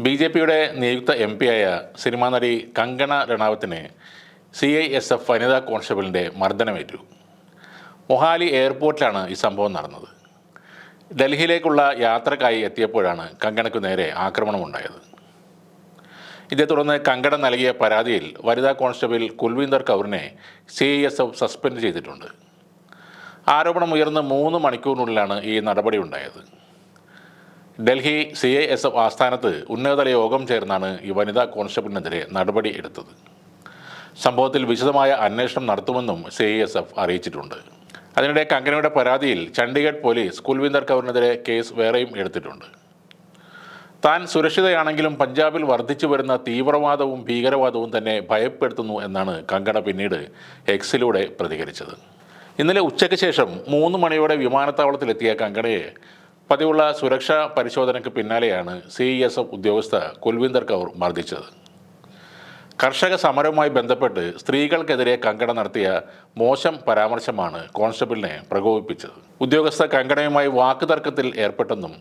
ബി.ജെ.പിയുടെ നിയുക്ത എം.പിയായ സിനിമാ നടി കങ്കണ റണാവത്തിന് CISF വനിതാ കോൺസ്റ്റബിളിൻ്റെ മർദ്ദനമേറ്റു. മൊഹാലി എയർപോർട്ടിലാണ് ഈ സംഭവം നടന്നത്. ഡൽഹിയിലേക്കുള്ള യാത്രക്കായി എത്തിയപ്പോഴാണ് കങ്കണയ്ക്കു നേരെ ആക്രമണമുണ്ടായത്. ഇതേ തുടർന്ന് കങ്കണ നൽകിയ പരാതിയിൽ വനിതാ കോൺസ്റ്റബിൾ കുൽവീന്ദർ കൗറിനെ CISF സസ്പെൻഡ് ചെയ്തിട്ടുണ്ട്. ആരോപണം ഉയർന്ന് 3 മണിക്കൂറിനുള്ളിലാണ് ഈ നടപടി ഉണ്ടായത്. ഡൽഹി CISF ആസ്ഥാനത്ത് ഉന്നതതല യോഗം ചേർന്നാണ് ഈ വനിതാ കോൺസ്റ്റബിളിനെതിരെ നടപടി എടുത്തത്. സംഭവത്തിൽ വിശദമായ അന്വേഷണം നടത്തുമെന്നും CISF അറിയിച്ചിട്ടുണ്ട്. അതിനിടെ കങ്കണയുടെ പരാതിയിൽ ചണ്ഡീഗഡ് പോലീസ് കുൽവീന്ദർ കൗറിനെതിരെ കേസ് വേറെയും എടുത്തിട്ടുണ്ട്. താൻ സുരക്ഷിതയാണെങ്കിലും പഞ്ചാബിൽ വർദ്ധിച്ചു വരുന്ന തീവ്രവാദവും ഭീകരവാദവും തന്നെ ഭയപ്പെടുത്തുന്നു എന്നാണ് കങ്കണ പിന്നീട് എക്സിലൂടെ പ്രതികരിച്ചത്. ഇന്നലെ ഉച്ചയ്ക്ക് ശേഷം 3 മണിയോടെ വിമാനത്താവളത്തിലെത്തിയ കങ്കണയെ പതിവുള്ള സുരക്ഷാ പരിശോധനയ്ക്ക് പിന്നാലെയാണ് CISF ഉദ്യോഗസ്ഥ കുൽവീന്ദർ കൗർ മർദ്ദിച്ചത്. കർഷക സമരവുമായി ബന്ധപ്പെട്ട് സ്ത്രീകൾക്കെതിരെ കങ്കണ നടത്തിയ മോശം പരാമർശമാണ് കോൺസ്റ്റബിളിനെ പ്രകോപിപ്പിച്ചത്. ഉദ്യോഗസ്ഥ കങ്കണയുമായി വാക്കുതർക്കത്തിൽ ഏർപ്പെട്ടെന്നും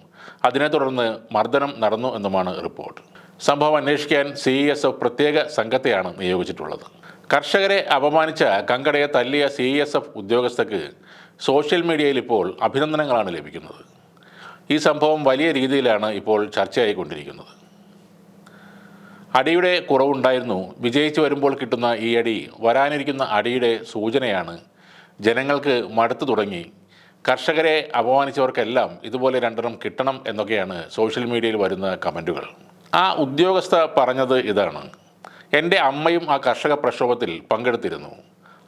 അതിനെ തുടർന്ന് മർദ്ദനം നടന്നു എന്നുമാണ് റിപ്പോർട്ട്. സംഭവം അന്വേഷിക്കാൻ CISF പ്രത്യേക സംഘത്തെയാണ് നിയോഗിച്ചിട്ടുള്ളത്. കർഷകരെ അപമാനിച്ച കങ്കണയെ തല്ലിയ CISF ഉദ്യോഗസ്ഥക്ക് സോഷ്യൽ മീഡിയയിൽ ഇപ്പോൾ അഭിനന്ദനങ്ങളാണ് ലഭിക്കുന്നത്. ഈ സംഭവം വലിയ രീതിയിലാണ് ഇപ്പോൾ ചർച്ചയായിക്കൊണ്ടിരിക്കുന്നത്. അടിയുടെ കുറവുണ്ടായിരുന്നു, വിജയിച്ചു വരുമ്പോൾ കിട്ടുന്ന ഈ അടി വരാനിരിക്കുന്ന അടിയുടെ സൂചനയാണ്, ജനങ്ങൾക്ക് മടുത്തു തുടങ്ങി, കർഷകരെ അപമാനിച്ചവർക്കെല്ലാം ഇതുപോലെ 2 കിട്ടണം എന്നൊക്കെയാണ് സോഷ്യൽ മീഡിയയിൽ വരുന്ന കമൻറ്റുകൾ. ആ ഉദ്യോഗസ്ഥ പറഞ്ഞത് ഇതാണ്: എൻ്റെ അമ്മയും ആ കർഷക പ്രക്ഷോഭത്തിൽ പങ്കെടുത്തിരുന്നു.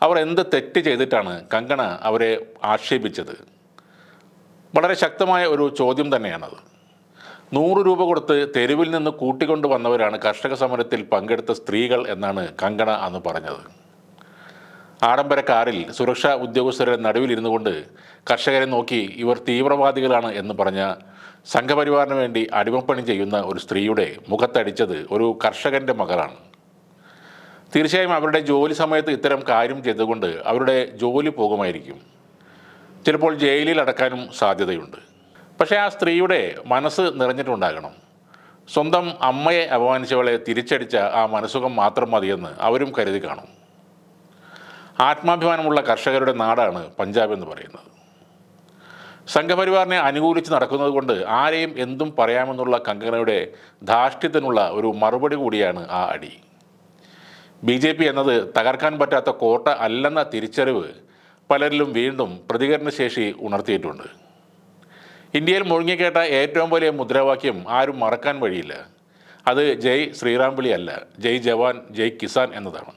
അവർ എന്ത് തെറ്റ് ചെയ്തിട്ടാണ് കങ്കണ അവരെ ആക്ഷേപിച്ചത്? വളരെ ശക്തമായ ഒരു ചോദ്യം തന്നെയാണത്. 100 രൂപ കൊടുത്ത് തെരുവിൽ നിന്ന് കൂട്ടിക്കൊണ്ടു വന്നവരാണ് കർഷക സമരത്തിൽ പങ്കെടുത്ത സ്ത്രീകൾ എന്നാണ് കങ്കണ അന്ന് പറഞ്ഞത്. ആഡംബര കാറിൽ സുരക്ഷാ ഉദ്യോഗസ്ഥരുടെ നടുവിലിരുന്നു കൊണ്ട് കർഷകരെ നോക്കി ഇവർ തീവ്രവാദികളാണ് എന്ന് പറഞ്ഞ സംഘപരിവാറിന് വേണ്ടി അടിമപ്പണി ചെയ്യുന്ന ഒരു സ്ത്രീയുടെ മുഖത്തടിച്ചത് ഒരു കർഷകൻ്റെ മകളാണ്. തീർച്ചയായും അവരുടെ ജോലി സമയത്ത് ഇത്തരം കാര്യം ചെയ്തുകൊണ്ട് അവരുടെ ജോലി പോകുമായിരിക്കും. ചിലപ്പോൾ ജയിലിൽ അടക്കാനും സാധ്യതയുണ്ട്. പക്ഷേ ആ സ്ത്രീയുടെ മനസ്സ് നിറഞ്ഞിട്ടുണ്ടാകണം. സ്വന്തം അമ്മയെ അപമാനിച്ചവളെ തിരിച്ചടിച്ച ആ മനസ്സുഖം മാത്രം മതിയെന്ന് അവരും കരുതി കാണും. ആത്മാഭിമാനമുള്ള കർഷകരുടെ നാടാണ് പഞ്ചാബ് എന്ന് പറയുന്നത്. സംഘപരിവാറിനെ അനുകൂലിച്ച് നടക്കുന്നത് കൊണ്ട് ആരെയും എന്തും പറയാമെന്നുള്ള കങ്കണയുടെ ധാർഷ്ട്യത്തിനുള്ള ഒരു മറുപടി കൂടിയാണ് ആ അടി. BJP എന്നത് തകർക്കാൻ പറ്റാത്ത കോട്ട അല്ലെന്ന തിരിച്ചറിവ് പലരിലും വീണ്ടും പ്രതികരണശേഷി ഉണർത്തിയിട്ടുണ്ട്. ഇന്ത്യയിൽ മുഴങ്ങിക്കേട്ട ഏറ്റവും വലിയ മുദ്രാവാക്യം ആരും മറക്കാൻ വഴിയില്ല. അത് ജയ് ശ്രീറാം വിളി അല്ല, ജയ് ജവാൻ ജയ് കിസാൻ എന്നതാണ്.